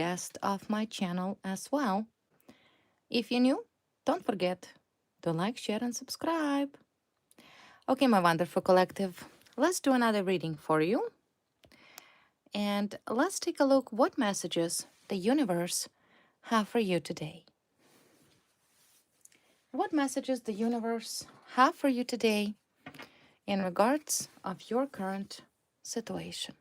guest of my channel as well. If you're new, don't forget to like, share, and subscribe. Okay, my wonderful collective, let's do another reading for you. And let's take a look what messages the universe have for you today. What messages the universe have for you today in regards of your current situation.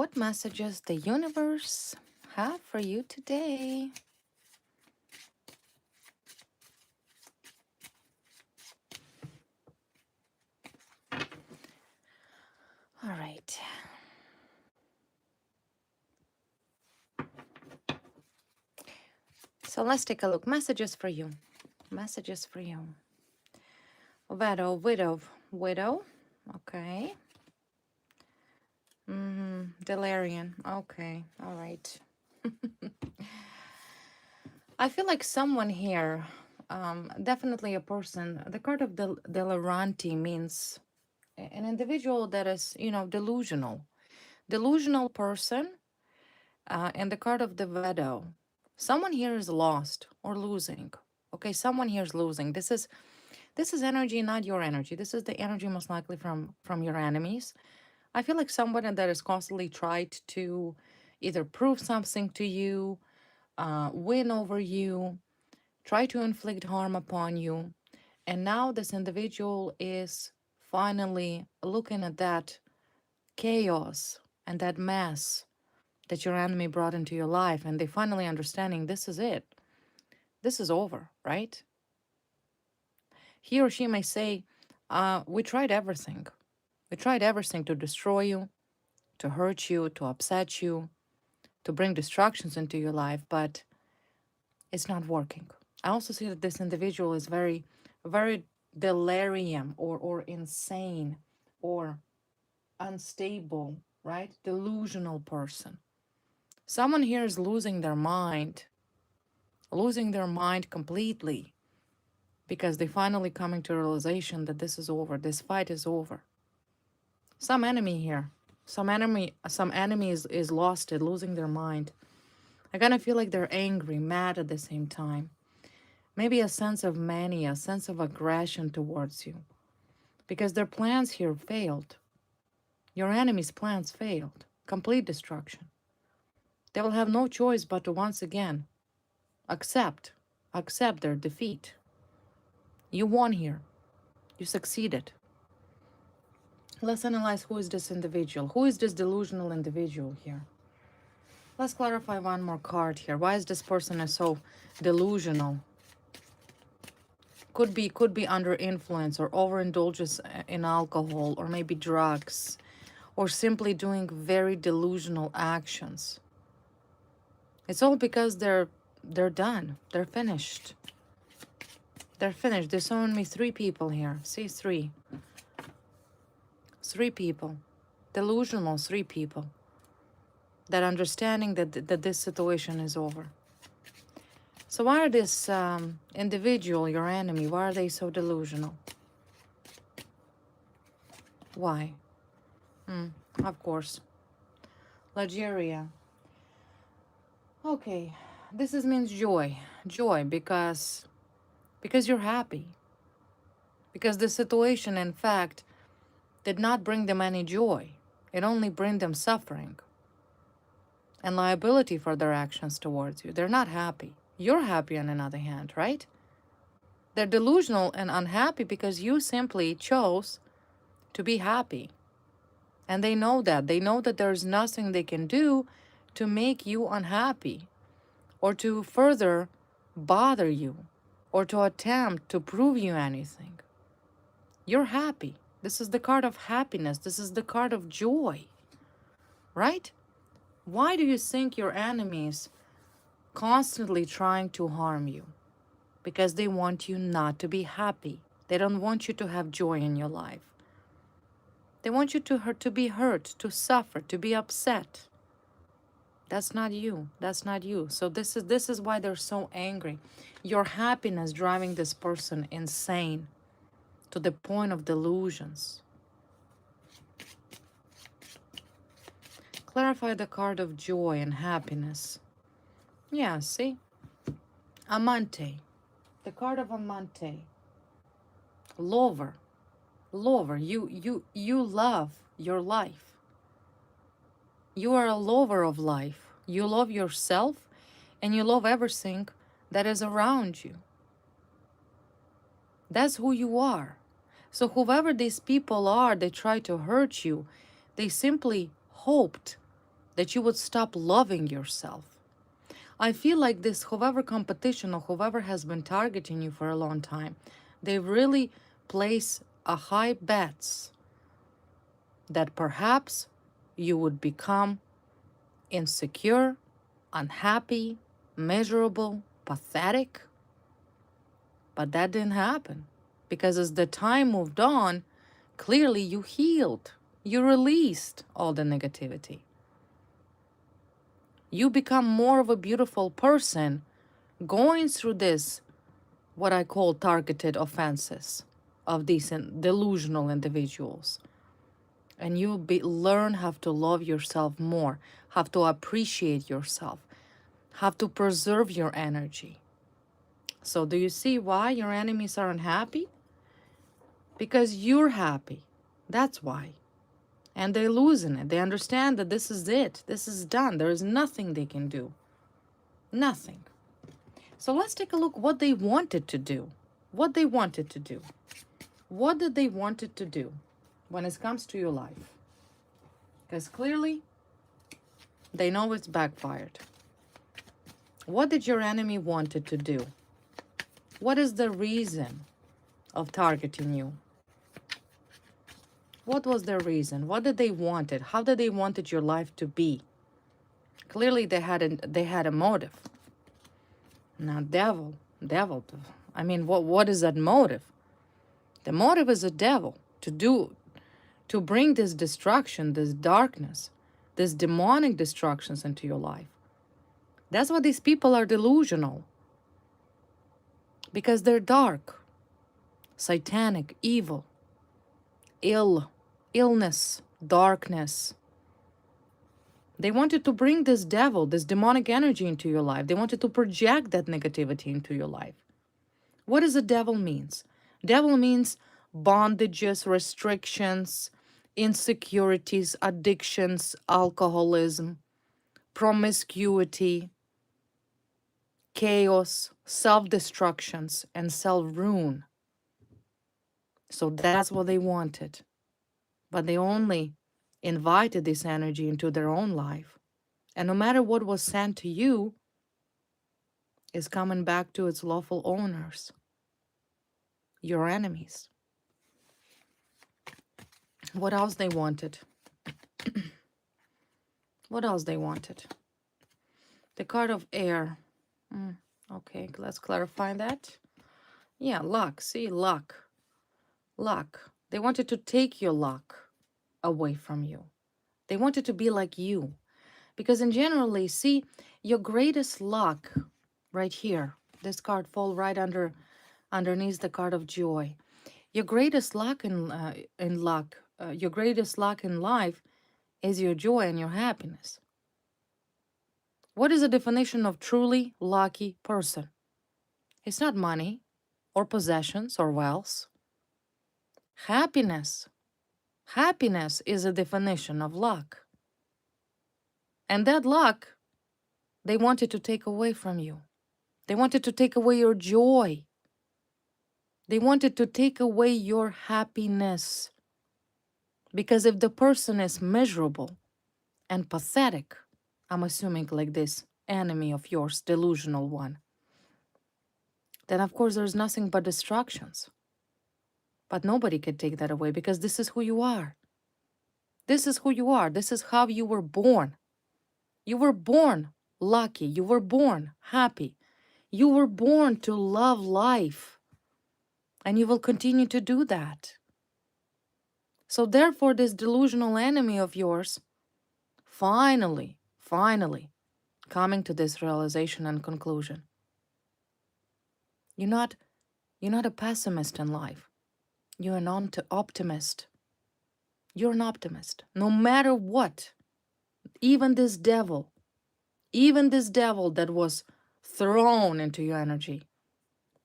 What messages the universe have for you today? All right. So let's take a look. Messages for you. Messages for you. Widow. Okay. Delirium. Okay. All right. I feel like someone here, definitely a person. The card of deliranti means an individual that is, delusional. Delusional person. And the card of the widow. Someone here is lost or losing. Okay, someone here is losing. This is energy, not your energy. This is the energy most likely from your enemies. I feel like someone that is constantly tried to either prove something to you, win over you, try to inflict harm upon you. And now this individual is finally looking at that chaos and that mess that your enemy brought into your life, and they finally understanding this is it. This is over, right? He or she may say, we tried everything. We tried everything to destroy you, to hurt you, to upset you, to bring distractions into your life, but it's not working. I also see that this individual is very delirium or insane or unstable, right? Delusional person. Someone here is losing their mind completely because they finally coming to realization that this is over, this fight is over. Some enemy here, some enemy is lost it, losing their mind. I kind of feel like they're angry, mad at the same time. Maybe a sense of mania, a sense of aggression towards you. Because their plans here failed. Your enemy's plans failed. Complete destruction. They will have no choice but to once again accept their defeat. You won here. You succeeded. Let's analyze who is this individual. Who is this delusional individual here? Let's clarify one more card here. Why is this person so delusional? Could be under influence or overindulges in alcohol or maybe drugs or simply doing very delusional actions. It's all because they're done. They're finished. They're finished. There's only 3 people here. See, 3. 3 people. Delusional 3 people. That understanding that this situation is over. So why are this individual, your enemy, why are they so delusional? Why? Of course. Nigeria. Okay, this means joy. Joy because you're happy. Because the situation, in fact, did not bring them any joy. It only bring them suffering and liability for their actions towards you. They're not happy. You're happy on the other hand, right? They're delusional and unhappy because you simply chose to be happy. And they know that. They know that there's nothing they can do to make you unhappy or to further bother you or to attempt to prove you anything. You're happy. This is the card of happiness. This is the card of joy, right? Why do you think your enemies constantly trying to harm you? Because they want you not to be happy. They don't want you to have joy in your life. They want you to hurt, to be hurt, to suffer, to be upset. That's not you. That's not you. So this is why they're so angry. Your happiness driving this person insane to the point of delusions. Clarify the card of joy and happiness. Yeah, see? Amante. The card of Amante. Lover. Lover. You love your life. You are a lover of life. You love yourself and you love everything that is around you. That's who you are. So whoever these people are, they try to hurt you, they simply hoped that you would stop loving yourself. I feel like this, whoever competition or whoever has been targeting you for a long time, they really place a high bets that perhaps you would become insecure, unhappy, miserable, pathetic. But that didn't happen because as the time moved on, clearly you healed. You released all the negativity. You become more of a beautiful person going through this, what I call targeted offenses of these delusional individuals. And you learn how to love yourself more, how to appreciate yourself, how to preserve your energy. So do you see why your enemies are unhappy? Because you're happy. That's why. And they're losing it. They understand that this is it. This is done. There is nothing they can do. Nothing. So let's take a look what they wanted to do. What they wanted to do. What did they wanted to do when it comes to your life? Because clearly, they know it's backfired. What did your enemy wanted to do? What is the reason of targeting you? What was their reason? What did they wanted? How did they wanted your life to be? Clearly, they had a motive. Now, devil. I mean, what is that motive? The motive is a devil to bring this destruction, this darkness, this demonic destructions into your life. That's why these people are delusional. Because they're dark, satanic, evil, illness, darkness. They wanted to bring this devil, this demonic energy into your life. They wanted to project that negativity into your life. What does the devil means? Devil means bondages, restrictions, insecurities, addictions, alcoholism, promiscuity, chaos, self-destructions, and self-ruin. So that's what they wanted. But they only invited this energy into their own life. And no matter what was sent to you, is coming back to its lawful owners, your enemies. What else they wanted? What else they wanted? The card of air. Okay, let's clarify that. Yeah, luck. See, luck. Luck. They wanted to take your luck away from you. They wanted to be like you. Because in generally, see, your greatest luck right here, this card fall right underneath the card of joy. Your greatest luck your greatest luck in life is your joy and your happiness. What is the definition of truly lucky person? It's not money or possessions or wealth. Happiness. Happiness is a definition of luck. And that luck, they wanted to take away from you. They wanted to take away your joy. They wanted to take away your happiness. Because if the person is miserable and pathetic, I'm assuming like this enemy of yours, delusional one, then of course there's nothing but distractions. But nobody can take that away because this is who you are. This is who you are. This is how you were born. You were born lucky. You were born happy. You were born to love life. And you will continue to do that. So therefore, this delusional enemy of yours finally coming to this realization and conclusion. You're not a pessimist in life. You're an optimist. You're an optimist. No matter what, even this devil, that was thrown into your energy,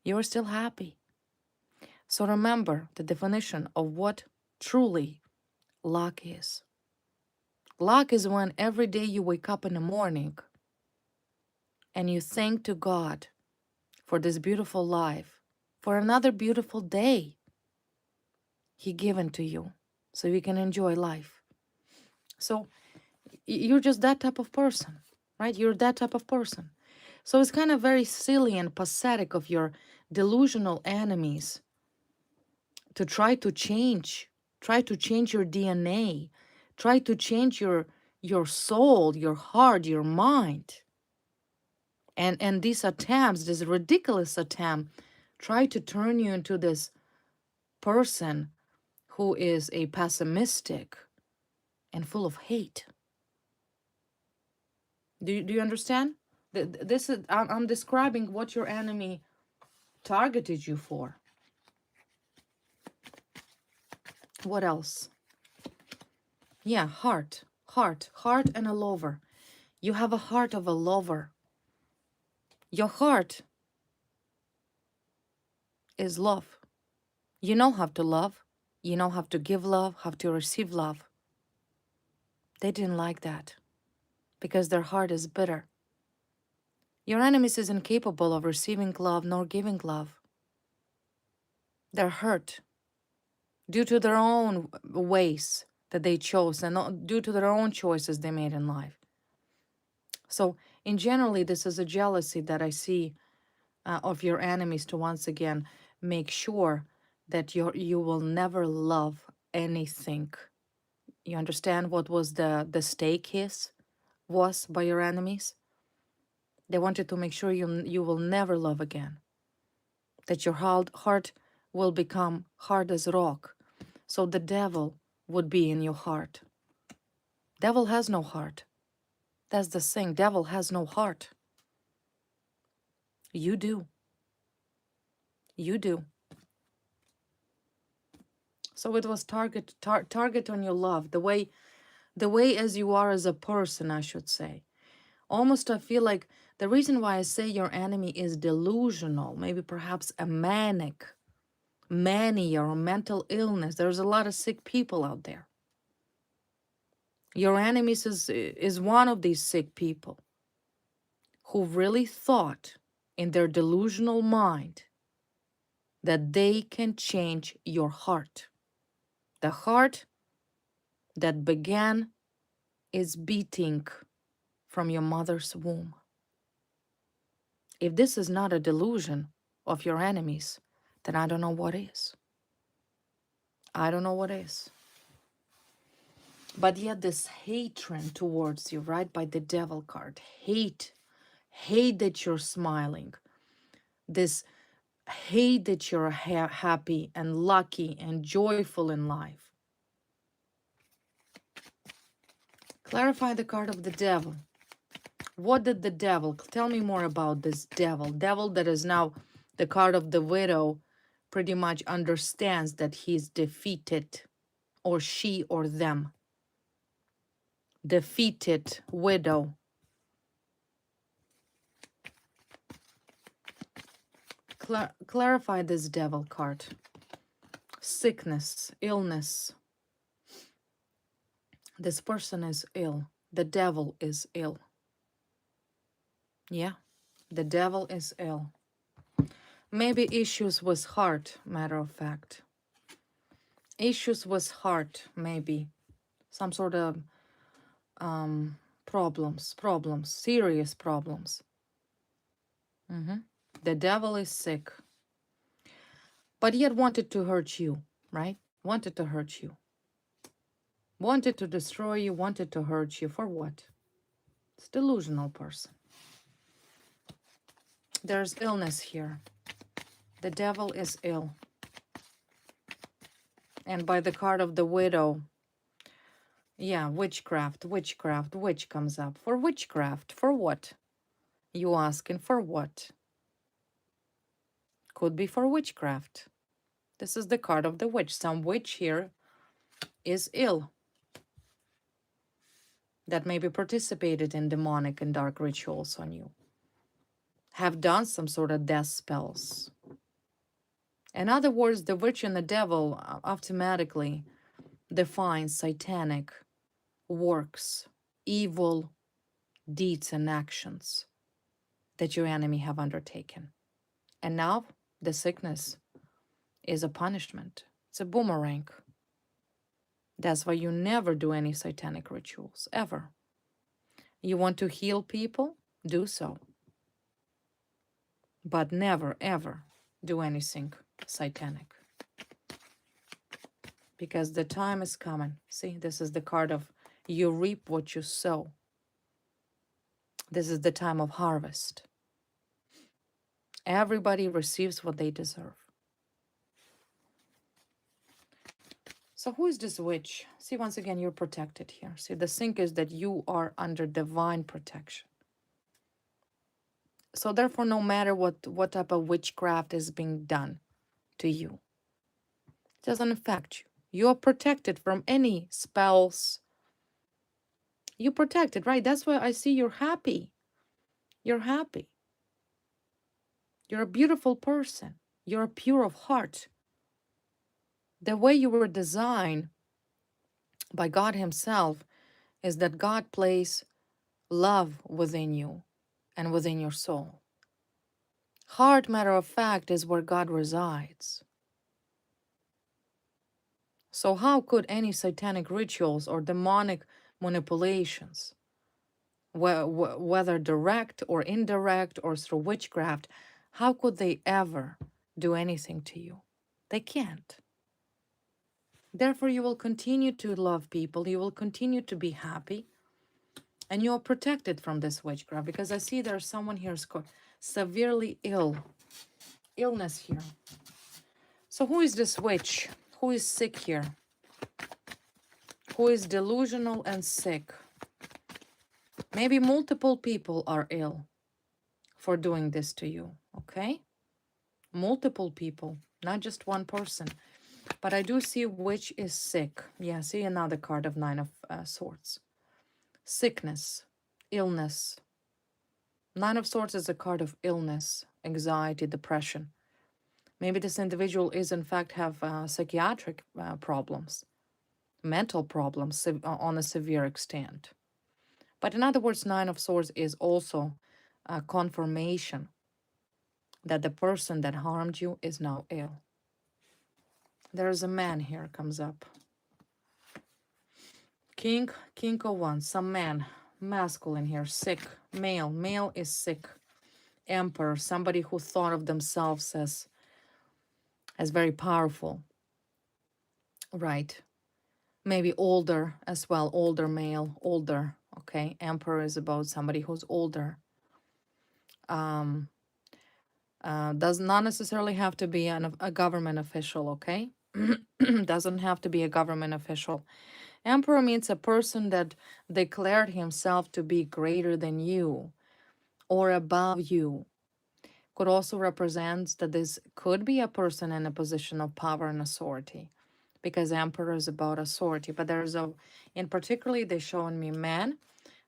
you're still happy. So remember the definition of what truly luck is. Luck is when every day you wake up in the morning and you thank to God for this beautiful life, for another beautiful day He given to you so you can enjoy life. So you're just that type of person, right? You're that type of person. So it's kind of very silly and pathetic of your delusional enemies to try to change your DNA, try to change your soul, your heart, your mind. And these attempts, this ridiculous attempt, try to turn you into this person who is a pessimistic and full of hate. Do you understand? This is I'm describing what your enemy targeted you for. What else? Yeah, heart and a lover. You have a heart of a lover. Your heart is love. You know how to love. You know how to give love, how to receive love. They didn't like that because their heart is bitter. Your enemies is incapable of receiving love nor giving love. They're hurt due to their own ways that they chose and due to their own choices they made in life. So in generally, this is a jealousy that I see of your enemies to once again make sure that you will never love anything. You understand what was the stake was by your enemies? They wanted to make sure you will never love again, that your heart will become hard as rock. So the devil would be in your heart. Devil has no heart. That's the thing. Devil has no heart. You do. You do. So it was target on your love, the way as you are as a person, I should say. Almost I feel like the reason why I say your enemy is delusional, maybe perhaps a mania or mental illness. There's a lot of sick people out there. Your enemies is one of these sick people who really thought in their delusional mind that they can change your heart. The heart that began its beating from your mother's womb. If this is not a delusion of your enemies, then I don't know what is. I don't know what is. But yet this hatred towards you, right, by the devil card, hate that you're smiling, this hate that you're happy and lucky and joyful in life. Clarify the card of the devil. What did the devil, tell me more about this devil that is now the card of the widow, pretty much understands that he's defeated, or she or them. Defeated widow. Clarify this devil card. Sickness, illness. This person is ill. The devil is ill. Yeah, the devil is ill. Maybe issues with heart, matter of fact. Issues with heart, maybe. Some sort of problems, serious problems. The devil is sick. But yet wanted to hurt you, right? Wanted to hurt you. Wanted to destroy you, wanted to hurt you. For what? It's delusional person. There's illness here. The devil is ill. And by the card of the widow, yeah, witchcraft, witchcraft, witch comes up. For witchcraft, for what? You asking for what? Could be for witchcraft. This is the card of the witch. Some witch here is ill, that maybe participated in demonic and dark rituals on you, have done some sort of death spells. In other words, the witch and the devil automatically defines satanic works, evil deeds and actions that your enemy have undertaken. And now the sickness is a punishment. It's a boomerang. That's why you never do any satanic rituals, ever. You want to heal people? Do so. But never, ever do anything satanic. Because the time is coming. See, this is the card of you reap what you sow. This is the time of harvest. Everybody receives what they deserve. So who is this witch? See, once again, you're protected here. See, the thing is that you are under divine protection. So therefore, no matter what type of witchcraft is being done to you, it doesn't affect you. You are protected from any spells. You're protected, right? That's why I see you're happy. You're happy. You're a beautiful person. You're pure of heart. The way you were designed by God Himself is that God places love within you and within your soul. Heart, matter of fact, is where God resides. So how could any satanic rituals or demonic manipulations, whether direct or indirect or through witchcraft, how could they ever do anything to you? They can't. Therefore, you will continue to love people, you will continue to be happy, and you are protected from this witchcraft, because I see there's someone here who's severely ill. Illness here. So who is this witch? Who is sick here? Who is delusional and sick? Maybe multiple people are ill for doing this to you, okay? Multiple people, not just one person. But I do see which is sick. Yeah, see another card of Nine of Swords. Sickness, illness. Nine of Swords is a card of illness, anxiety, depression. Maybe this individual is in fact have psychiatric problems, mental problems on a severe extent. But in other words, Nine of Swords is also a confirmation that the person that harmed you is now ill. There's a man here comes up. King of Wands, some man, masculine here, sick, male. Male is sick. Emperor, somebody who thought of themselves as very powerful. Right. Maybe older as well, older male, older. Okay, Emperor is about somebody who's older. Does not necessarily have to be a government official, okay? Doesn't have to be a government official. Emperor means a person that declared himself to be greater than you or above you. Could also represent that this could be a person in a position of power and authority, because Emperor is about authority. But in particularly, they're showing me man.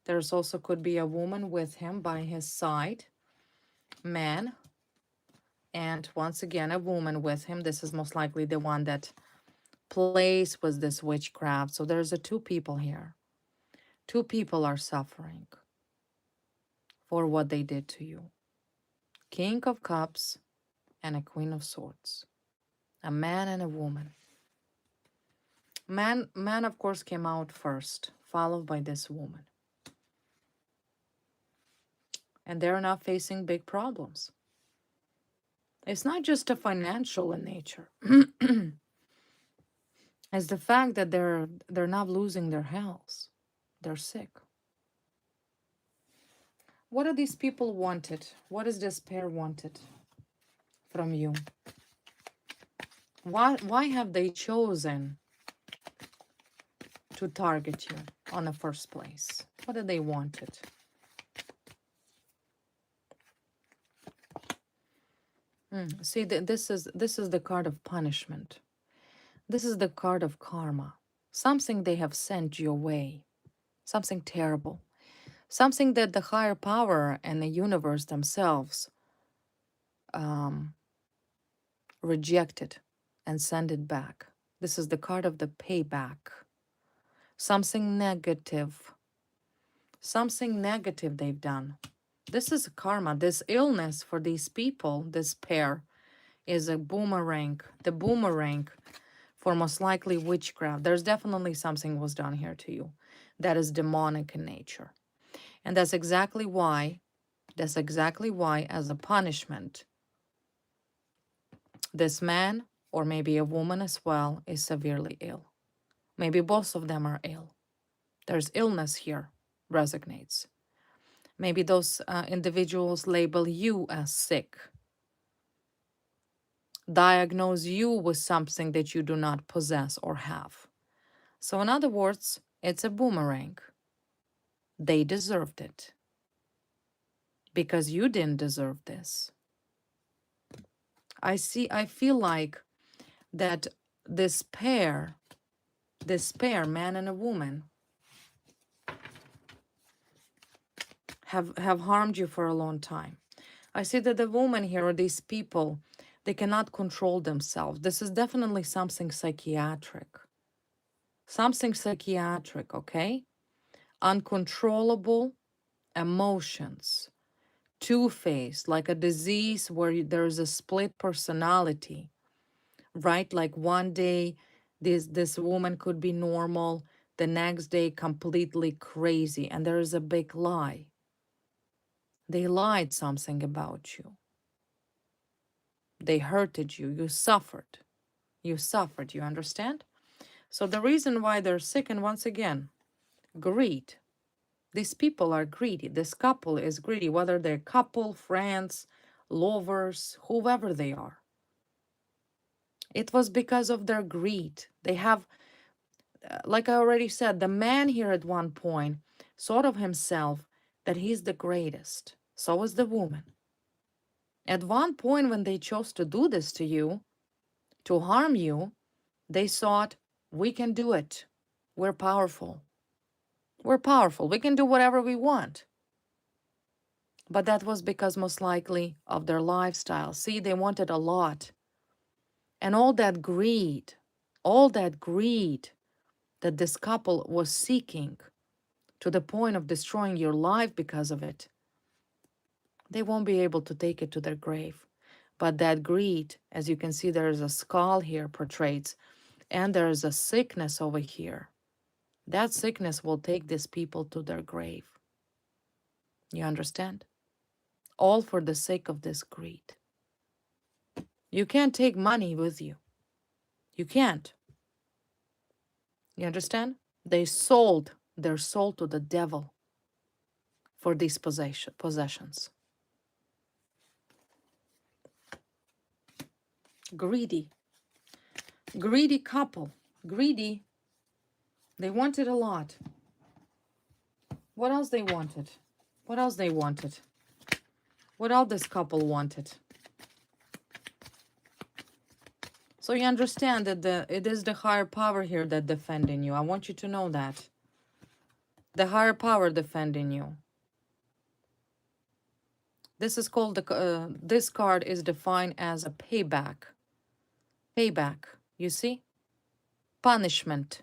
There's also could be a woman with him by his side, man. And once again, a woman with him. This is most likely the one that plays with this witchcraft. So there's two people here. Two people are suffering for what they did to you. King of Cups and a Queen of Swords. A man and a woman. Man, of course, came out first, followed by this woman. And they're now facing big problems. It's not just a financial in nature. It's the fact that they're not losing their health. They're sick. What are these people wanted? What is this pair wanted from you? Why have they chosen to target you on the first place? What did they wanted? See, this is the card of punishment. This is the card of karma. Something they have sent your way. Something terrible. Something that the higher power and the universe themselves um, rejected and sent it back. This is the card of the payback. Something negative. Something negative they've done. This is karma. This illness for these people, this pair, is a boomerang. The boomerang for most likely witchcraft. There's definitely something was done here to you that is demonic in nature. And that's exactly why, as a punishment, this man, or maybe a woman as well, is severely ill. Maybe both of them are ill. There's illness here, resonates. Maybe those individuals label you as sick, diagnose you with something that you do not possess or have. So, in other words, it's a boomerang. They deserved it because you didn't deserve this. I feel like that this pair, man and a woman, have harmed you for a long time. I see that the woman here, or these people, they cannot control themselves. This is definitely something psychiatric. Something psychiatric, okay? Uncontrollable emotions. Two-faced, like a disease where there's a split personality, right? Like one day, this woman could be normal, the next day completely crazy, and there is a big lie. They lied something about you. They hurted you. You suffered. You understand? So the reason why they're sick, and once again, greed. These people are greedy. This couple is greedy, whether they're couple, friends, lovers, whoever they are. It was because of their greed. They have, like I already said, the man here at one point thought of himself that he's the greatest. So is the woman. At one point, when they chose to do this to you, to harm you, they thought, we can do it. We're powerful. We're powerful. We can do whatever we want. But that was because most likely of their lifestyle. See, they wanted a lot. And all that greed that this couple was seeking to the point of destroying your life because of it, they won't be able to take it to their grave. But that greed, as you can see, there is a skull here portrayed, and there is a sickness over here. That sickness will take these people to their grave. You understand? All for the sake of this greed. You can't take money with you. You can't. You understand? They sold their soul to the devil for these possessions. Greedy. Greedy couple. Greedy. They wanted a lot. What else they wanted? What else they wanted? What else this couple wanted? So you understand that it is the higher power here that defending you. I want you to know that. The higher power defending you. This is called, this card is defined as a payback. Payback, you see? Punishment.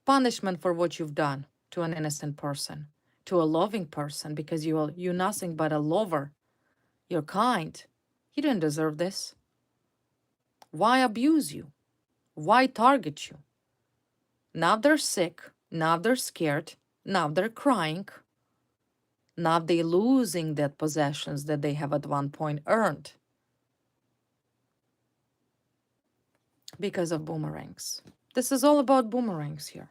Punishment for what you've done to an innocent person, to a loving person, because you're nothing but a lover. You're kind. You didn't deserve this. Why abuse you? Why target you? Now they're sick. Now they're scared. Now they're crying. Now they're losing that possessions that they have at one point earned because of boomerangs. This is all about boomerangs here.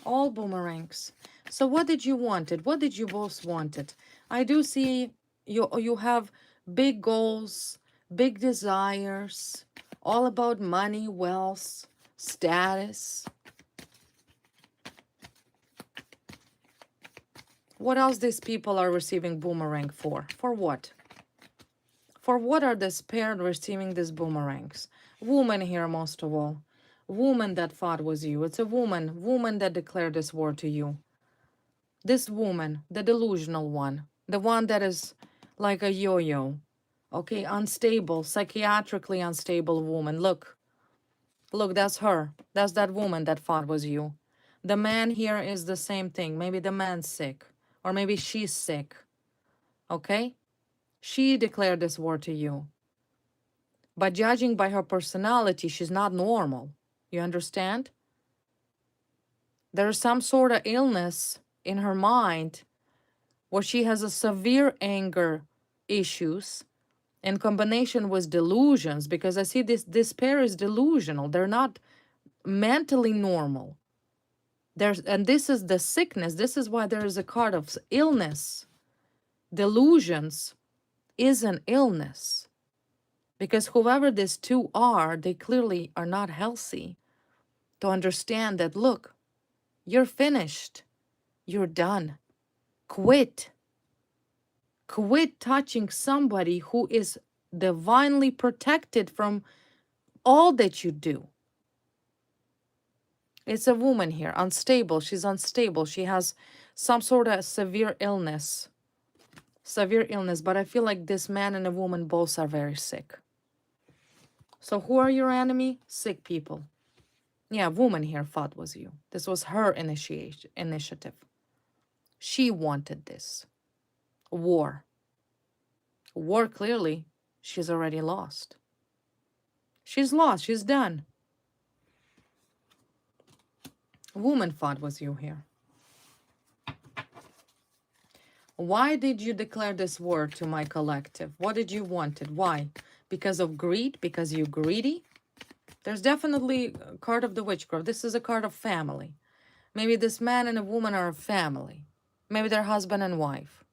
All boomerangs. So what did you wanted? What did you both wanted? I do see you have big goals, big desires. All about money, wealth, status. What else these people are receiving boomerang for? For what? For what are this pair receiving these boomerangs? Woman here most of all. Woman that fought with you. It's a woman that declared this war to you. This woman, the delusional one, the one that is like a yo-yo, okay, unstable, psychiatrically unstable woman. Look, that's her. That's that woman that fought with you. The man here is the same thing. Maybe the man's sick, or maybe she's sick, okay? She declared this war to you. But judging by her personality, she's not normal. You understand? There's some sort of illness in her mind where she has a severe anger issues in combination with delusions, because I see this pair is delusional. They're not mentally normal. And this is the sickness. This is why there is a card of illness. Delusions is an illness. Because whoever these two are, they clearly are not healthy to understand that, look, you're finished. You're done. Quit. Quit touching somebody who is divinely protected from all that you do. It's a woman here, unstable. She's unstable. She has some sort of severe illness. Severe illness, but I feel like this man and a woman both are very sick. So who are your enemy? Sick people. Yeah, woman here fought with you. This was her initiative. She wanted this. War. War, clearly, she's already lost. She's lost. She's done. Woman fought with you here. Why did you declare this war to my collective? What did you want it? Why? Because of greed? Because you're greedy? There's definitely a card of the witchcraft. This is a card of family. Maybe this man and a woman are a family. Maybe they're husband and wife.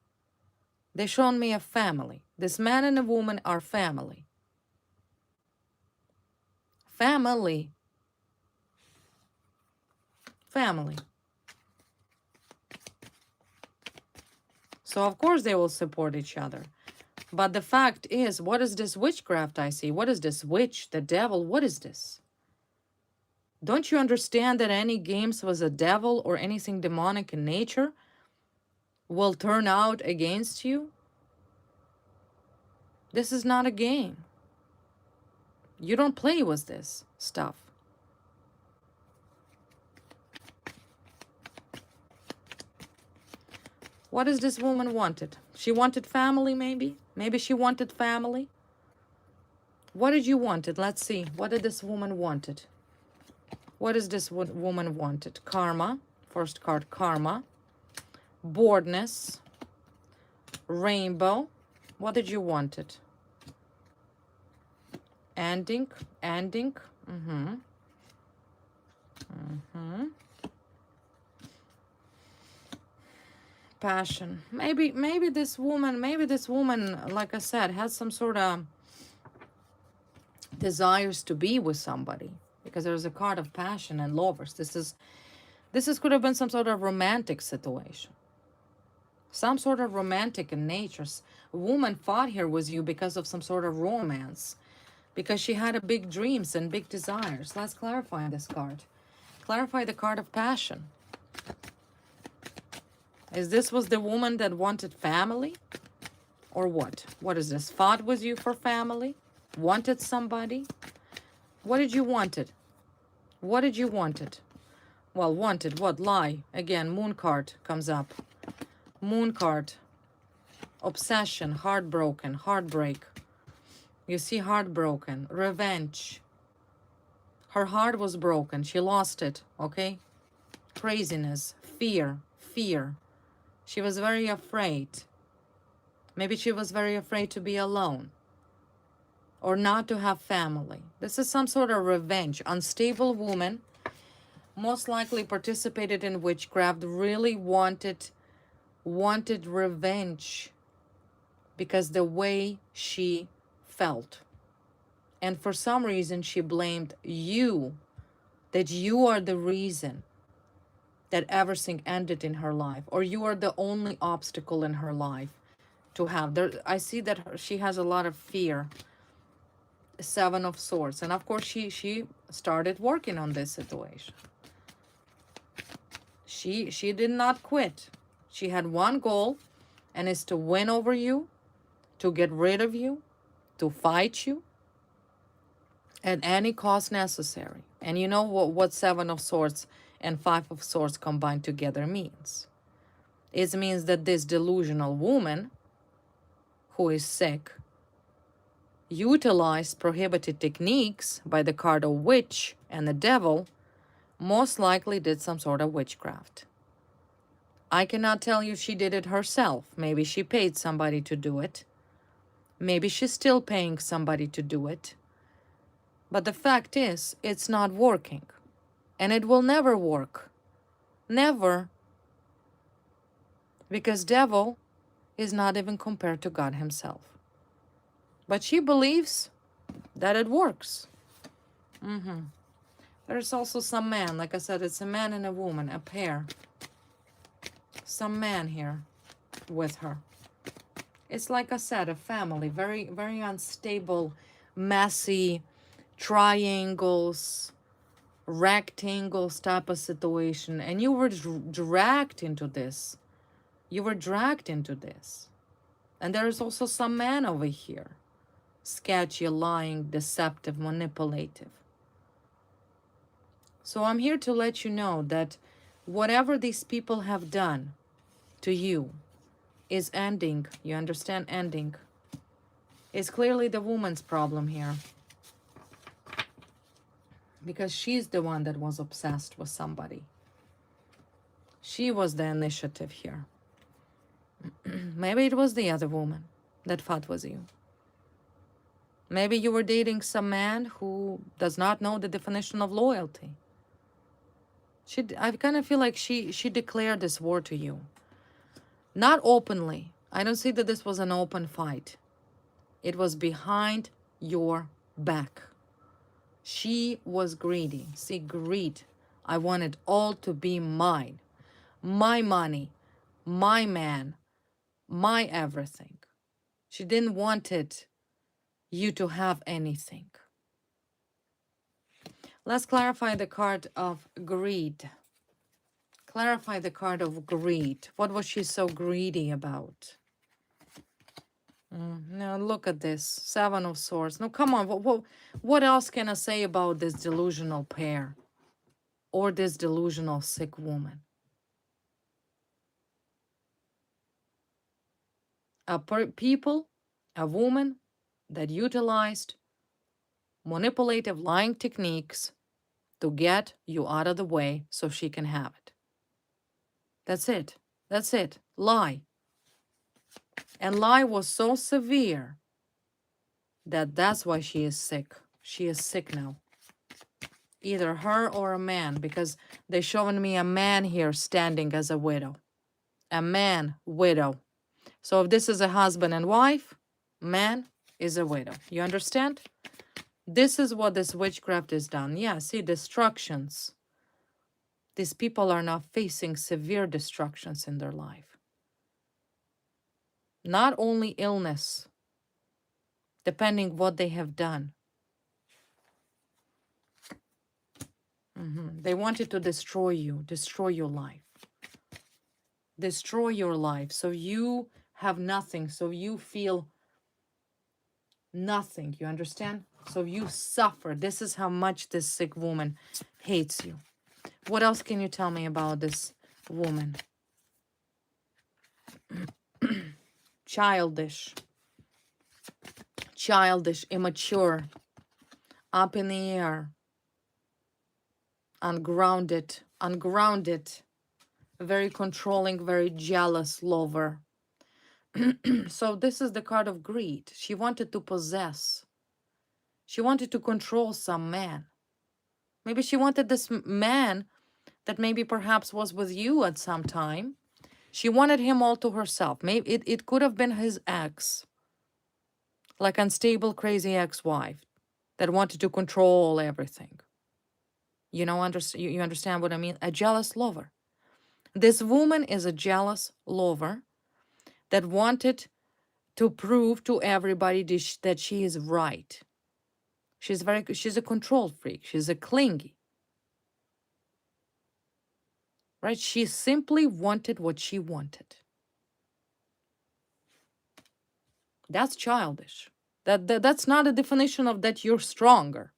They've shown me a family. This man and a woman are family. Family. Family. So of course they will support each other. But the fact is, what is this witchcraft I see? What is this witch, the devil? What is this? Don't you understand that any games with a devil or anything demonic in nature will turn out against you? This is not a game. You don't play with this stuff. What is this woman wanted? She wanted family, maybe? Maybe she wanted family. What did you wanted? Let's see. What did this woman wanted? What is this woman wanted? Karma. First card, karma. Boredness. Rainbow. What did you wanted? Ending. Ending. Passion. Maybe this woman, like I said, has some sort of desires to be with somebody, because there's a card of passion and lovers. This could have been some sort of romantic situation. Some sort of romantic in nature. A woman fought here with you because of some sort of romance, because she had a big dreams and big desires. Let's clarify this card. Clarify the card of passion. Is this was the woman that wanted family? Or what? What is this? Fought with you for family? Wanted somebody? What did you wanted? What did you wanted? Well, wanted what? Lie. Again, moon card comes up. Moon card. Obsession, heartbroken, heartbreak. You see heartbroken. Revenge. Her heart was broken. She lost it, okay? Craziness, fear, fear. She was very afraid. Maybe she was very afraid to be alone or not to have family. This is some sort of revenge. Unstable woman, most likely participated in witchcraft, really wanted revenge because the way she felt. And for some reason, she blamed you, that you are the reason that everything ended in her life, or you are the only obstacle in her life to have. There, I see that she has a lot of fear. Seven of Swords. And of course, she started working on this situation. She did not quit. She had one goal, and it's to win over you, to get rid of you, to fight you at any cost necessary. And you know what Seven of Swords and Five of Swords combined together means? It means that this delusional woman who is sick utilized prohibited techniques by the card of witch and the devil, most likely did some sort of witchcraft. I cannot tell you she did it herself. Maybe she paid somebody to do it. Maybe she's still paying somebody to do it. But the fact is, it's not working. And it will never work. Never. Because devil is not even compared to God himself. But she believes that it works. There's also some man. Like I said, it's a man and a woman, a pair. Some man here with her. It's like I said, a family, very, very unstable, messy, triangles, rectangles type of situation. And you were dragged into this. You were dragged into this. And there's also some man over here. Sketchy, lying, deceptive, manipulative. So I'm here to let you know that whatever these people have done to you is ending. You understand? Ending. It's clearly the woman's problem here. Because she's the one that was obsessed with somebody. She was the initiative here. Maybe it was the other woman that fought with you. Maybe you were dating some man who does not know the definition of loyalty. I kind of feel like she declared this war to you. Not openly. I don't see that this was an open fight. It was behind your back. She was greedy. See, greed. I want it all to be mine. My money, my man, my everything. She didn't want you to have anything. Let's clarify the card of greed. Clarify the card of greed. What was she so greedy about? Now look at this. Seven of Swords. No, come on. What else can I say about this delusional pair? Or this delusional sick woman? A woman that utilized manipulative lying techniques to get you out of the way so she can have it. That's it. That's it. Lie. And lie was so severe that that's why she is sick. She is sick now. Either her or a man, because they're showing me a man here standing as a widow. A man, widow. So if this is a husband and wife, man is a widow. You understand? This is what this witchcraft is done. Yeah, see, destructions. These people are now facing severe destructions in their life. Not only illness, depending what they have done. They wanted to destroy you, destroy your life. Destroy your life so you have nothing, so you feel nothing. You understand? So you suffer. This is how much this sick woman hates you. What else can you tell me about this woman? Childish. Childish, immature, up in the air, ungrounded, very controlling, very jealous lover. So this is the card of greed. She wanted to possess. She wanted to control some man. Maybe she wanted this man that maybe perhaps was with you at some time. She wanted him all to herself. Maybe it could have been his ex. Like unstable, crazy ex-wife. that wanted to control everything. You know, you understand what I mean? A jealous lover. This woman is a jealous lover that wanted to prove to everybody that she is right. She's a control freak. She's a clingy, right? She simply wanted what she wanted. That's childish. That's not a definition of that you're stronger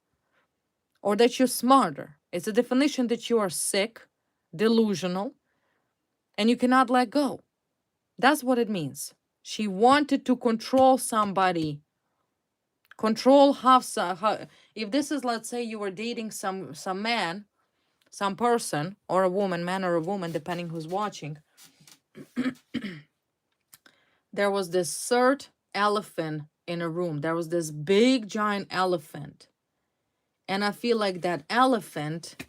or that you're smarter. It's a definition that you are sick, delusional, and you cannot let go. That's what it means. She wanted to control somebody. Control if this is, let's say you were dating some man, some person, or a woman, man or a woman, depending who's watching. There was this third elephant in a room. There was this big giant elephant. And I feel like that elephant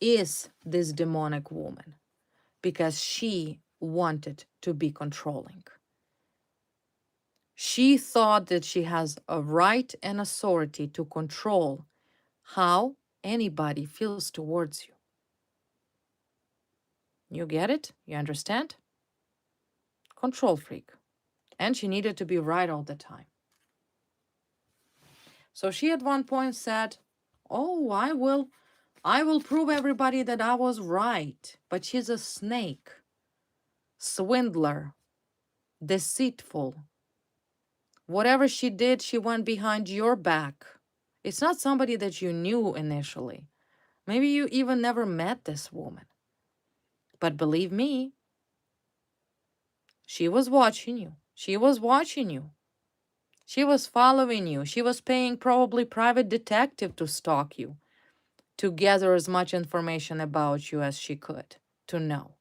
is this demonic woman because she wanted to be controlling. She thought that she has a right and authority to control how anybody feels towards you. You get it? You understand? Control freak. And she needed to be right all the time. So she at one point said, "Oh, I will prove everybody that I was right." But she's a snake, swindler, deceitful. Whatever she did, she went behind your back. It's not somebody that you knew initially. Maybe you even never met this woman. But believe me, she was watching you. She was watching you. She was following you. She was paying probably private detective to stalk you, to gather as much information about you as she could, to know.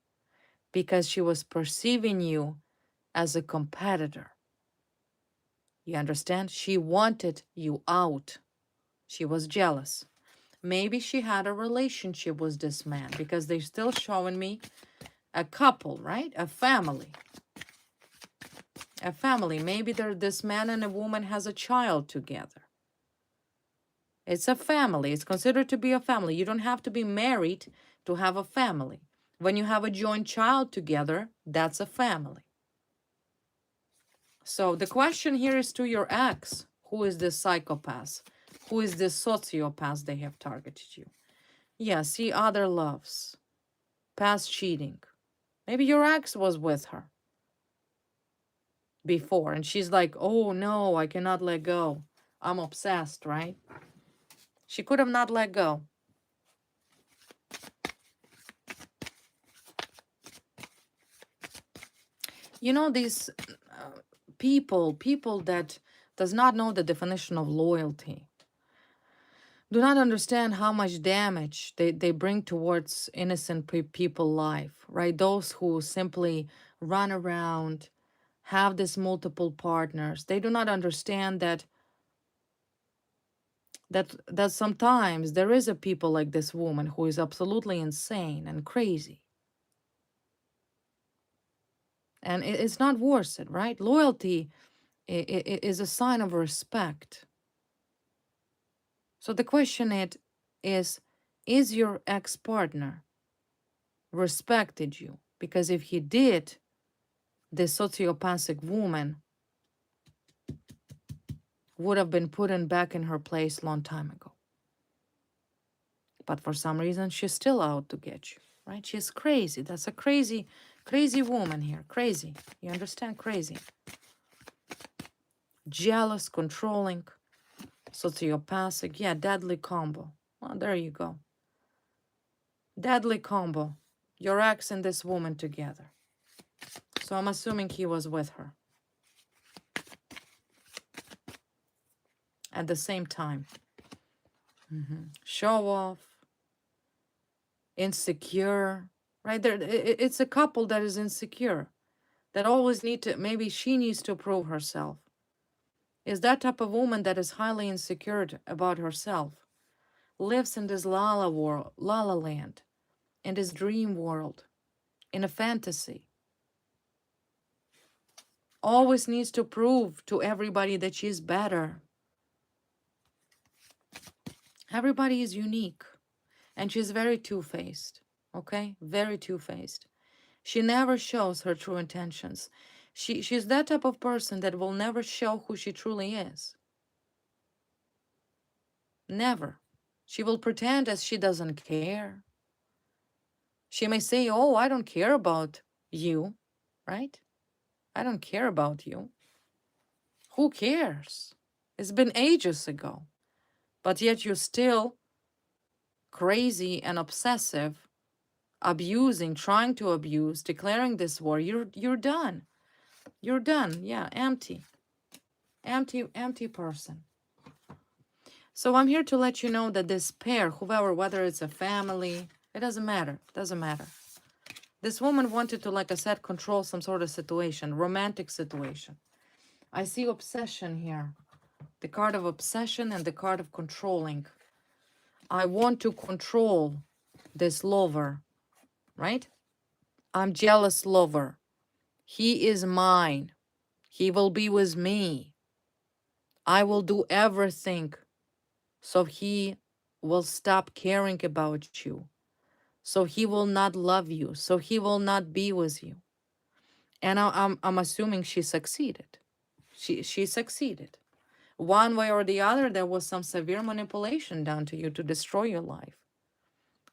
Because she was perceiving you as a competitor. You understand? She wanted you out. She was jealous. Maybe she had a relationship with this man because they're still showing me a couple, right? A family. A family. Maybe this man and a woman has a child together. It's a family. It's considered to be a family. You don't have to be married to have a family. When you have a joint child together, that's a family. So the question here is to your ex. Who is this psychopath? Who is this sociopath they have targeted you? Yeah, see other loves. Past cheating. Maybe your ex was with her before and she's like, "Oh no, I cannot let go. I'm obsessed," right? She could have not let go. You know, these people that does not know the definition of loyalty, do not understand how much damage they bring towards innocent people life, right? Those who simply run around, have these multiple partners, they do not understand that sometimes there is a people like this woman who is absolutely insane and crazy. And it's not worth it, right? Loyalty is a sign of respect. So the question is your ex-partner respected you? Because if he did, the sociopathic woman would have been put back in her place long time ago. But for some reason, she's still out to get you, right? She's crazy. That's a crazy, crazy woman here. Crazy. You understand? Crazy. Jealous, controlling, sociopathic. Yeah, deadly combo. Well, there you go. Deadly combo. Your ex and this woman together. So I'm assuming he was with her at the same time. Show off, insecure, right? It's a couple that is insecure, that always maybe she needs to prove herself. Is that type of woman that is highly insecure about herself, lives in this la la land, in this dream world, in a fantasy. Always needs to prove to everybody that she's better. Everybody is unique. And she's very two-faced. Okay? Very two-faced. She never shows her true intentions. She's that type of person that will never show who she truly is. Never. She will pretend as she doesn't care. She may say, oh, I don't care about you, right? I don't care about you. Who cares? It's been ages ago. But yet you're still crazy and obsessive, abusing, trying to abuse, declaring this war. You're done. You're done. Yeah, empty. Empty person. So I'm here to let you know that this pair, whoever, whether it's a family, it doesn't matter. Doesn't matter. This woman wanted to, like I said, control some sort of situation, romantic situation. I see obsession here. The card of obsession and the card of controlling. I want to control this lover, right? I'm jealous lover. He is mine. He will be with me. I will do everything so he will stop caring about you. So he will not love you. So he will not be with you. And I'm assuming she succeeded. She succeeded. One way or the other, there was some severe manipulation done to you to destroy your life.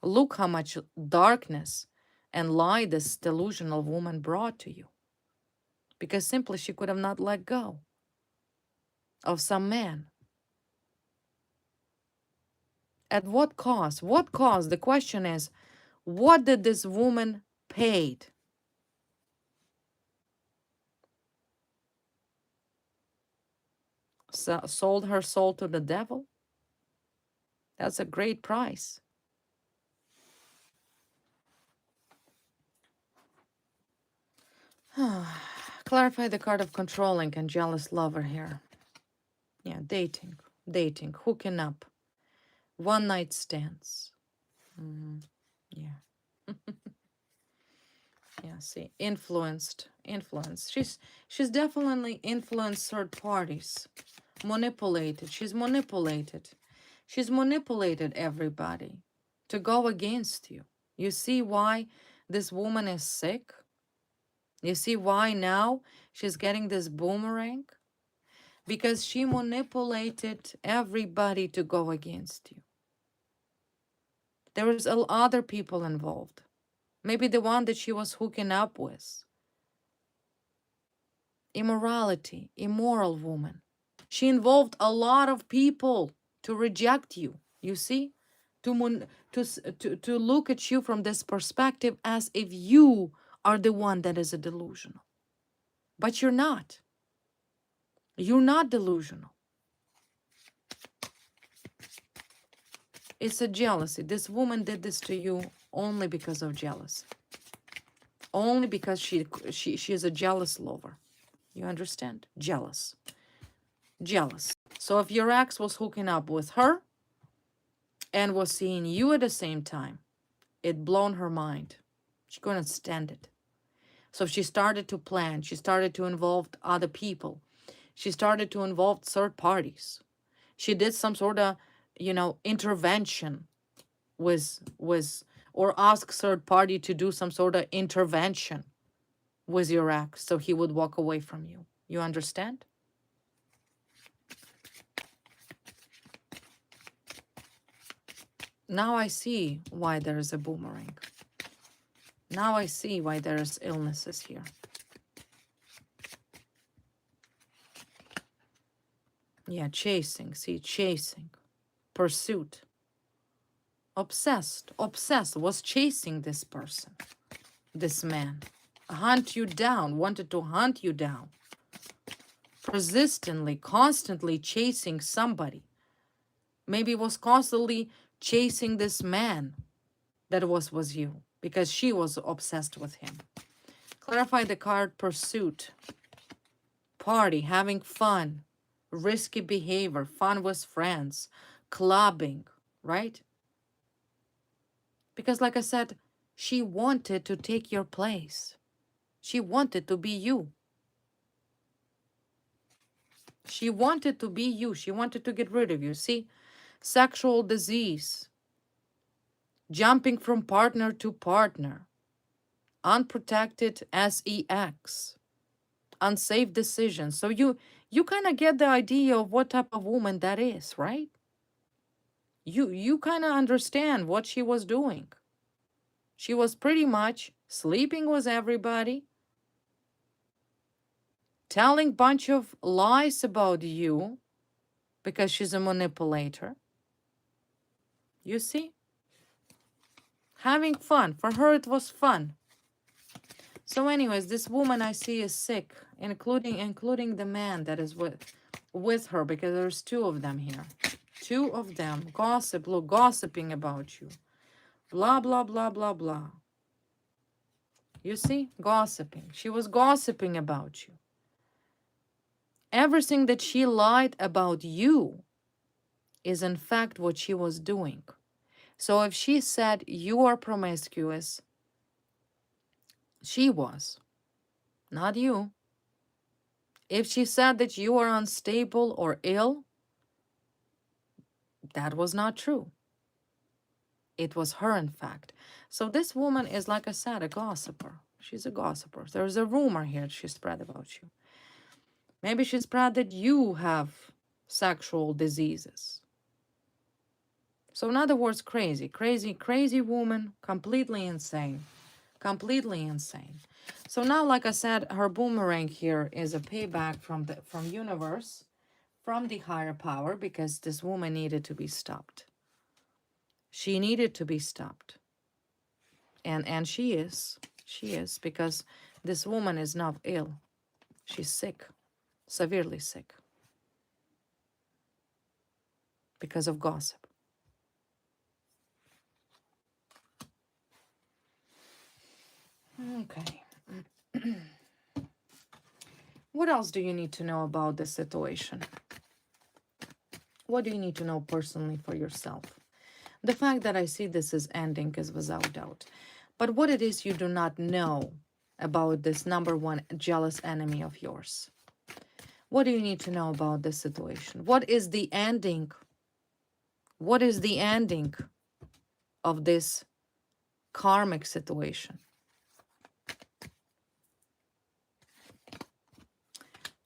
Look how much darkness and lie this delusional woman brought to you. Because simply she could have not let go of some man. At what cost? What cost? The question is, what did this woman paid? Sold her soul to the devil? That's a great price. Clarify the card of controlling and jealous lover here. Yeah, dating, hooking up, one night stands. Yeah. Yeah, see, influenced. She's definitely influenced third parties. Manipulated. She's manipulated. She's manipulated everybody to go against you. You see why this woman is sick? You see why now she's getting this boomerang? Because she manipulated everybody to go against you. There was other people involved. Maybe the one that she was hooking up with. Immorality, immoral woman. She involved a lot of people to reject you, you see? To look at you from this perspective as if you are the one that is a delusional. But you're not. You're not delusional. It's a jealousy. This woman did this to you only because of jealousy. Only because she is a jealous lover. You understand? Jealous. Jealous. So if your ex was hooking up with her and was seeing you at the same time, it blown her mind. She couldn't stand it. So she started to plan. She started to involve other people. She started to involve third parties. She did some sort of, intervention with or ask third party to do some sort of intervention with your ex so he would walk away from you. You understand? Now I see why there is a boomerang. Now I see why there's illnesses here. Yeah, chasing, see, chasing, pursuit. Obsessed, was chasing this person, this man. Hunt you down, wanted to hunt you down. Persistently, constantly chasing somebody. Maybe was constantly chasing this man that was you because she was obsessed with him. Clarify the card pursuit. Party, having fun, risky behavior, fun with friends, clubbing, right? Because like I said, she wanted to take your place. She wanted to be you. She wanted to be you. She wanted to get rid of you. See, sexual disease, jumping from partner to partner, unprotected sex, unsafe decisions. So you kind of get the idea of what type of woman that is, right? You kind of understand what she was doing. She was pretty much sleeping with everybody, telling bunch of lies about you because she's a manipulator. You see? Having fun. For her, it was fun. So anyways, this woman I see is sick, including the man that is with her, because there's two of them here. Two of them. Gossiping about you. Blah, blah, blah, blah, blah. You see? Gossiping. She was gossiping about you. Everything that she lied about you is in fact what she was doing. So if she said you are promiscuous, she was, not you. If she said that you are unstable or ill, that was not true. It was her, in fact. So this woman is, like I said, a gossiper. She's a gossiper. There's a rumor here she spread about you. Maybe she spread that you have sexual diseases. So in other words, crazy woman, completely insane. Completely insane. So now, like I said, her boomerang here is a payback from universe, from the higher power, because this woman needed to be stopped. She needed to be stopped. And she is, because this woman is not ill. She's sick, severely sick, because of gossip. Okay. What else do you need to know about this situation? What do you need to know personally for yourself? The fact that I see this is ending is without doubt. But what it is you do not know about this number one jealous enemy of yours? What do you need to know about this situation? What is the ending? What is the ending of this karmic situation?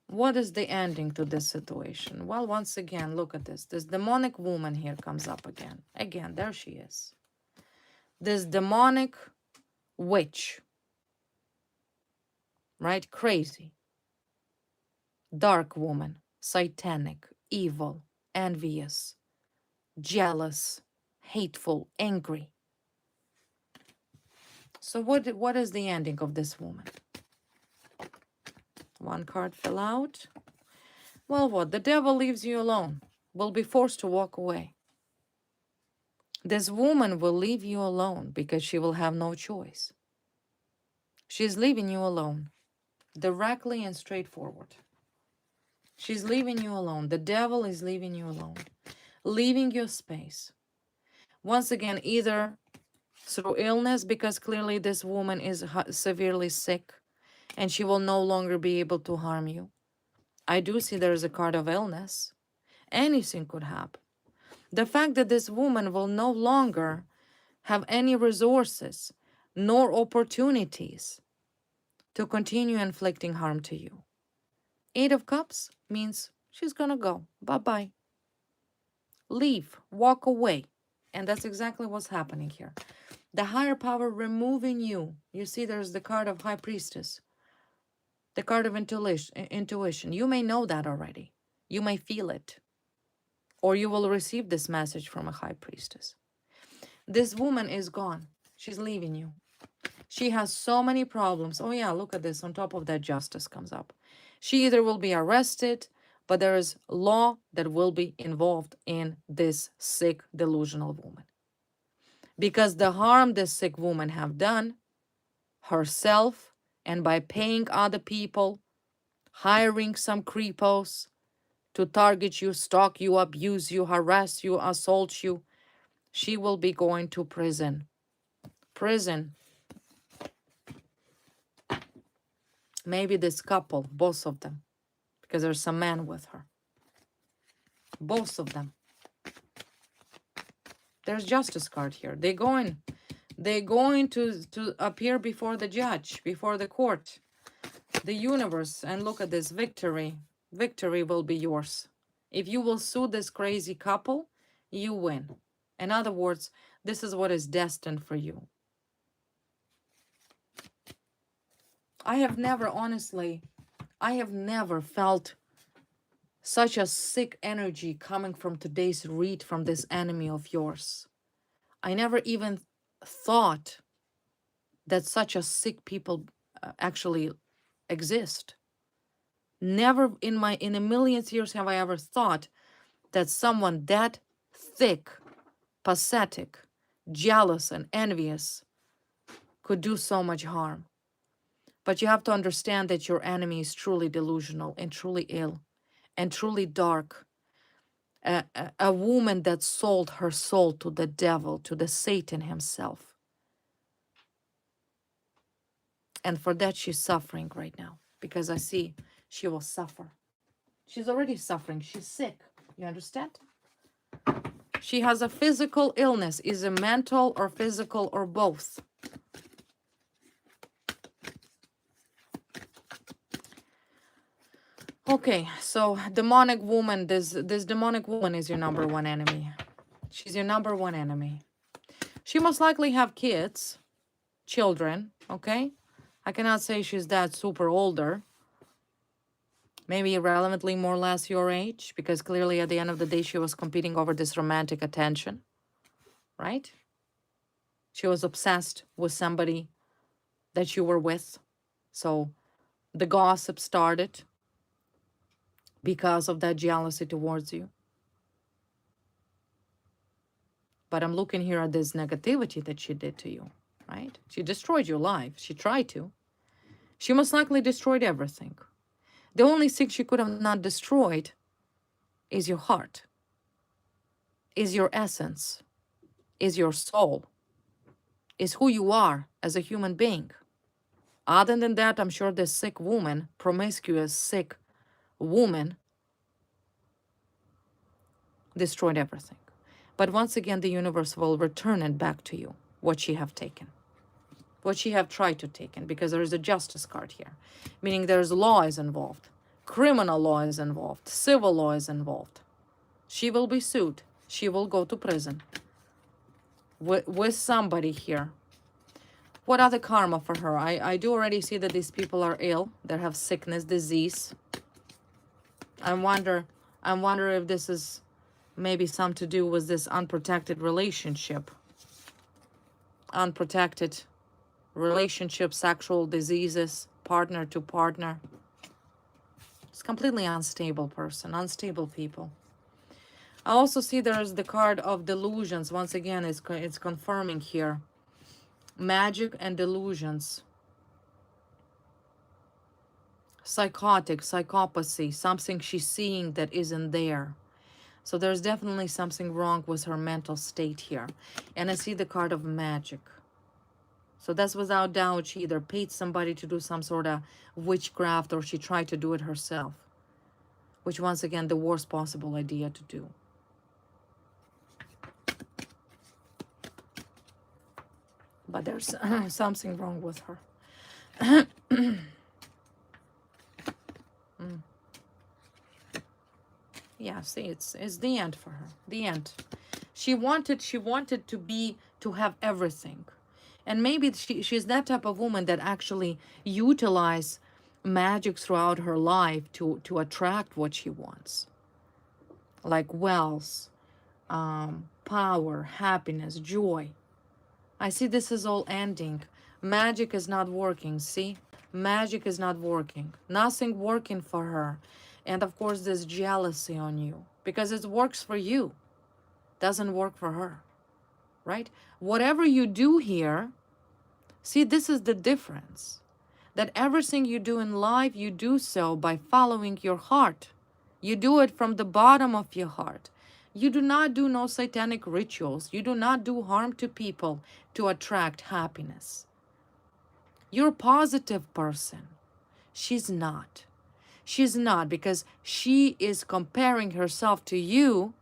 What is the ending to this situation? Well, once again, look at this. This demonic woman here comes up again. Again, there she is. This demonic witch. Right? Crazy. Dark woman. Satanic. Evil. Envious. Jealous. Hateful. Angry. So what is the ending of this woman? One card fell out. Well, what? The devil leaves you alone. Will be forced to walk away. This woman will leave you alone because she will have no choice. She's leaving you alone. Directly and straightforward. She's leaving you alone. The devil is leaving you alone. Leaving your space. Once again, either through illness, because clearly this woman is severely sick and she will no longer be able to harm you. I do see there is a card of illness. Anything could happen. The fact that this woman will no longer have any resources nor opportunities to continue inflicting harm to you. Eight of Cups means she's gonna go. Bye-bye. Leave. Walk away. And that's exactly what's happening here. The higher power removing you. You see there's the card of High Priestess. The card of intuition. You may know that already. You may feel it. Or you will receive this message from a High Priestess. This woman is gone. She's leaving you. She has so many problems. Oh yeah, look at this. On top of that, justice comes up. She either will be arrested, but there is law that will be involved in this sick, delusional woman. Because the harm this sick woman have done herself, and by paying other people, hiring some creepos to target you, stalk you, abuse you, harass you, assault you, she will be going to prison. Prison. Maybe this couple, both of them, because there's some man with her. Both of them. There's justice card here. They're going to appear before the judge, before the court, the universe, and look at this victory. Victory will be yours. If you will sue this crazy couple, you win. In other words, this is what is destined for you. I have never, honestly, I have never felt such a sick energy coming from today's read from this enemy of yours. I never even thought that such a sick people actually exist. Never in a million years have I ever thought that someone that thick, pathetic, jealous, and envious could do so much harm. But you have to understand that your enemy is truly delusional and truly ill and truly dark. A woman that sold her soul to the devil, to the Satan himself. And for that, she's suffering right now. Because I see she will suffer. She's already suffering. She's sick. You understand? She has a physical illness. Is it mental or physical or both? Okay, so demonic woman, this demonic woman is your number one enemy. She's your number one enemy. She most likely have kids, children, okay? I cannot say she's that super older. Maybe irrelevantly more or less your age, because clearly at the end of the day, she was competing over this romantic attention, right? She was obsessed with somebody that you were with. So the gossip started because of that jealousy towards you. But I'm looking here at this negativity that she did to you, right? She destroyed your life. She tried to. She most likely destroyed everything. The only thing she could have not destroyed is your heart, is your essence, is your soul, is who you are as a human being. Other than that, I'm sure this sick woman, promiscuous, sick woman, destroyed everything. But once again, the universe will return it back to you, what she have taken, what she have tried to take, because there is a justice card here, meaning there's law is involved, criminal law is involved, civil law is involved. She will be sued. She will go to prison with somebody here. What other karma for her? I do already see that these people are ill. They have sickness, disease. I wonder if this is maybe something to do with this unprotected relationship. Unprotected relationship, sexual diseases, partner to partner. It's completely unstable person, unstable people. I also see there's the card of delusions. Once again, it's confirming here. Magic and delusions. Psychotic, psychopathy, something she's seeing that isn't there. So there's definitely something wrong with her mental state here. And I see the card of magic. So that's without doubt she either paid somebody to do some sort of witchcraft or she tried to do it herself. Which once again, the worst possible idea to do. But there's something wrong with her. Yeah, see, it's the end for her. The end. She wanted to have everything. And maybe she's that type of woman that actually utilize magic throughout her life to attract what she wants. Like wealth, power, happiness, joy. I see this is all ending. Magic is not working, see? Magic is not working. Nothing working for her. And of course, there's jealousy on you. Because it works for you. Doesn't work for her. Right? Whatever you do here, see, this is the difference. That everything you do in life, you do so by following your heart. You do it from the bottom of your heart. You do not do no satanic rituals. You do not do harm to people to attract happiness. You're a positive person. She's not. She's not, because she is comparing herself to you,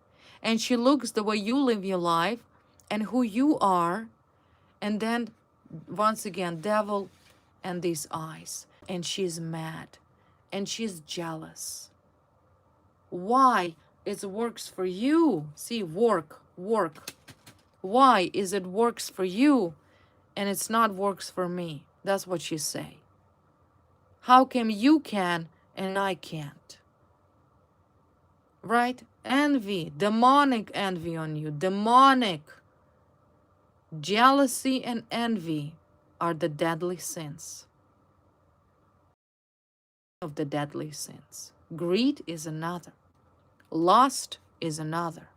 and she looks the way you live your life, and who you are. And then once again, devil and these eyes. And she's mad and she's jealous. Why? It works for you. See, work. Why is it works for you and it's not works for me? That's what she say. How come you can and I can't? Right? Envy, demonic envy on you, demonic. Jealousy and envy are the deadly sins. Of the deadly sins. Greed is another. Lust is another.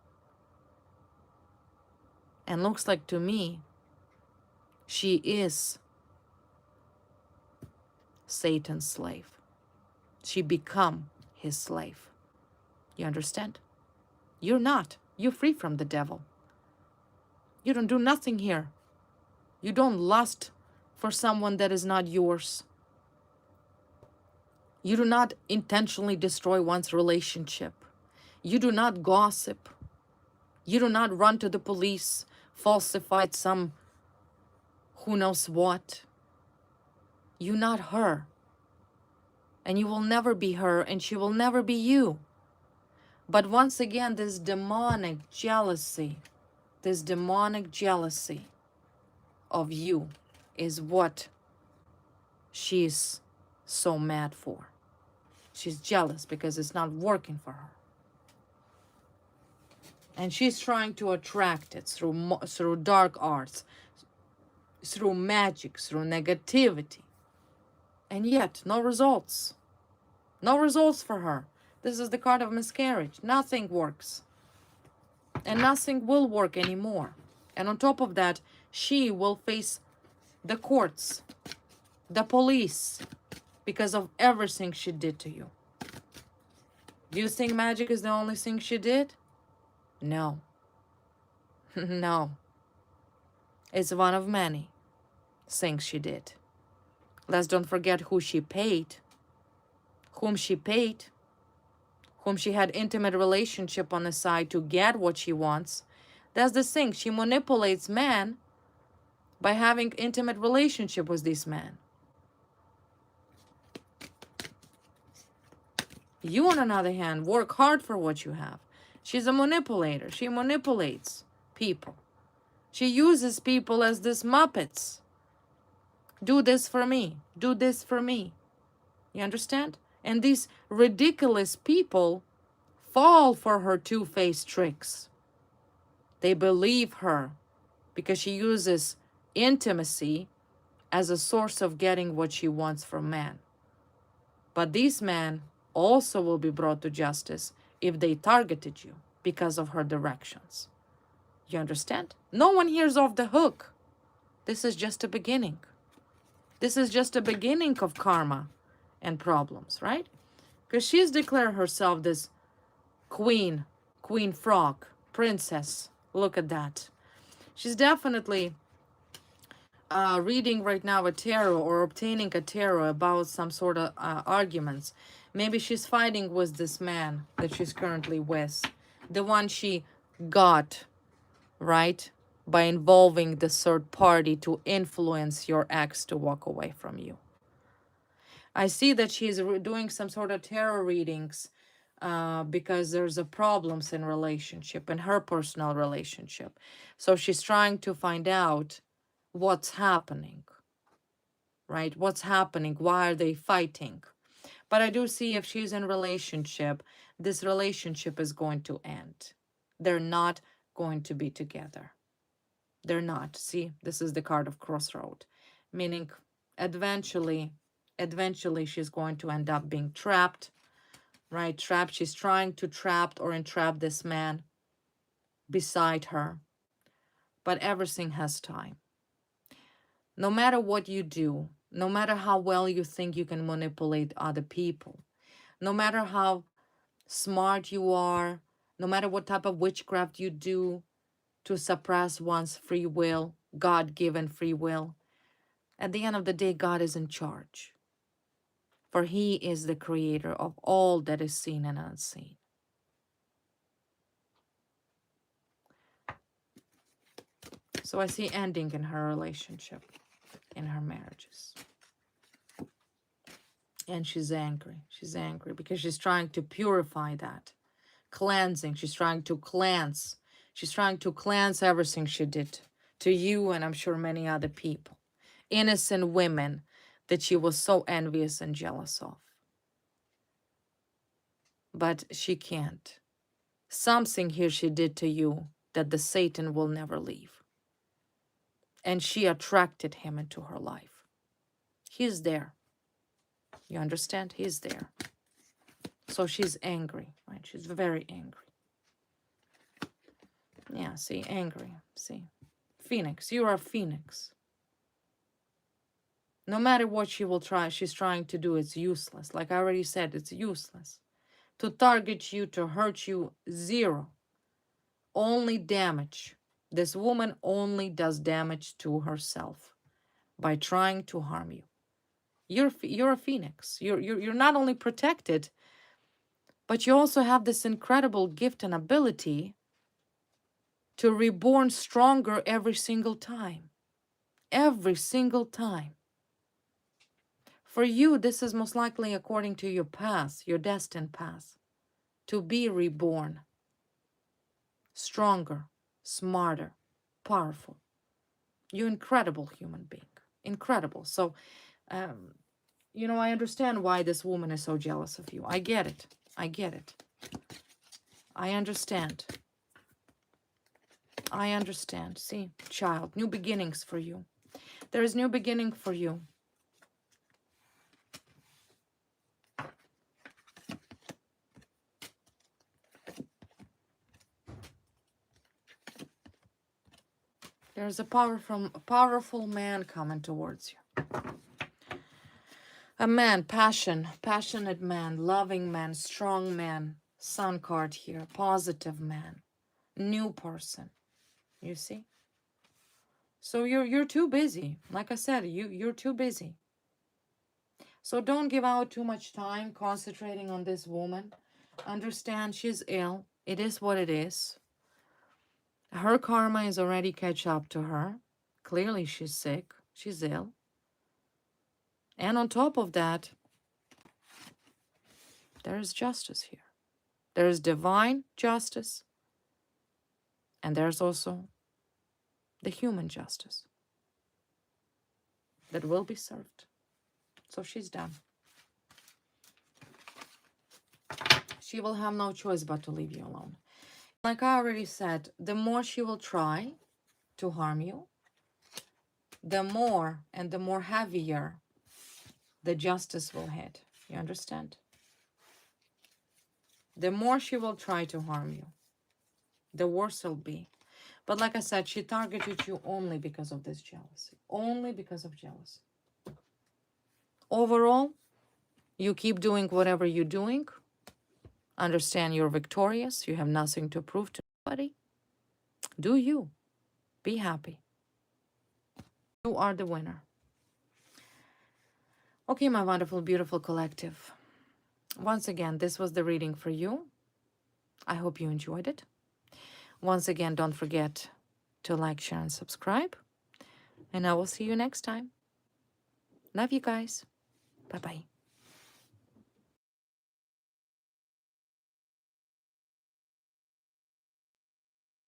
And looks like to me, she is Satan's slave. She become his slave. You understand? You're not. You're free from the devil. You don't do nothing here. You don't lust for someone that is not yours. You do not intentionally destroy one's relationship. You do not gossip. You do not run to the police, falsify some who knows what. You're not her. And you will never be her, and she will never be you. But once again, this demonic jealousy of you is what she's so mad for. She's jealous because it's not working for her. And she's trying to attract it through dark arts, through magic, through negativity. And yet, no results. No results for her. This is the card of miscarriage. Nothing works. And nothing will work anymore. And on top of that, she will face the courts, the police, because of everything she did to you. Do you think magic is the only thing she did? No. No. It's one of many things she did. Let's don't forget who she paid, whom she paid, whom she had intimate relationship on the side to get what she wants. That's the thing. She manipulates men by having intimate relationship with this man. You, on another hand, work hard for what you have. She's a manipulator. She manipulates people. She uses people as these muppets. Do this for me. Do this for me. You understand? And these ridiculous people fall for her two-faced tricks. They believe her because she uses intimacy as a source of getting what she wants from man. But these men also will be brought to justice if they targeted you because of her directions. You understand? No one here's off the hook. This is just a beginning. This is just a beginning of karma and problems, right? Because she's declared herself this queen frog, princess. Look at that. She's definitely reading right now a tarot or obtaining a tarot about some sort of arguments. Maybe she's fighting with this man that she's currently with. The one she got, right? By involving the third party to influence your ex to walk away from you. I see that she's doing some sort of tarot readings because there's a problems in relationship, in her personal relationship. So she's trying to find out what's happening, right? What's happening? Why are they fighting? But I do see if she's in relationship, this relationship is going to end. They're not going to be together. They're not. See, this is the card of crossroad, meaning eventually she's going to end up being trapped, right? Trapped. She's trying to trap or entrap this man beside her. But everything has time. No matter what you do, no matter how well you think you can manipulate other people, no matter how smart you are, no matter what type of witchcraft you do to suppress one's free will, God-given free will, at the end of the day, God is in charge. For he is the creator of all that is seen and unseen. So I see ending in her relationship, in her marriages. And she's angry. She's angry because she's trying to purify that. Cleansing. She's trying to cleanse. She's trying to cleanse everything she did to you and I'm sure many other people. Innocent women that she was so envious and jealous of. But she can't. Something here she did to you that the Satan will never leave. And she attracted him into her life. He's there. You understand? He's there. So she's angry, right? She's very angry. Yeah, see, angry. See, Phoenix, you are a Phoenix. No matter what she will try, she's trying to do, it's useless. Like I already said, it's useless. To target you, to hurt you, zero. Only damage. This woman only does damage to herself by trying to harm you. You're a Phoenix. You're not only protected, but you also have this incredible gift and ability to reborn stronger every single time. Every single time. For you, this is most likely according to your path, your destined path, to be reborn. Stronger, smarter, powerful. You're an incredible human being. Incredible. So, you know, I understand why this woman is so jealous of you. I get it. I get it. I understand. I understand. See, child, new beginnings for you. There is new beginning for you. There's a powerful man coming towards you. A man, passionate man, loving man, strong man. Sun card here, positive man, new person. You see? So you're too busy. Like I said, you're too busy. So don't give out too much time concentrating on this woman. Understand she's ill. It is what it is. Her karma is already catch up to her. Clearly she's sick. She's ill. And on top of that, there is justice here. There is divine justice. And there's also the human justice that will be served. So she's done. She will have no choice but to leave you alone. Like I already said, the more she will try to harm you, the more and the more heavier the justice will hit. You understand? The more she will try to harm you, the worse it'll be. But like I said, she targeted you only because of this jealousy. Only because of jealousy. Overall, you keep doing whatever you're doing. Understand you're victorious. You have nothing to prove to anybody. Do you. Be happy. You are the winner. Okay, my wonderful, beautiful collective. Once again, this was the reading for you. I hope you enjoyed it. Once again, don't forget to like, share, and subscribe. And I will see you next time. Love you guys. Bye-bye.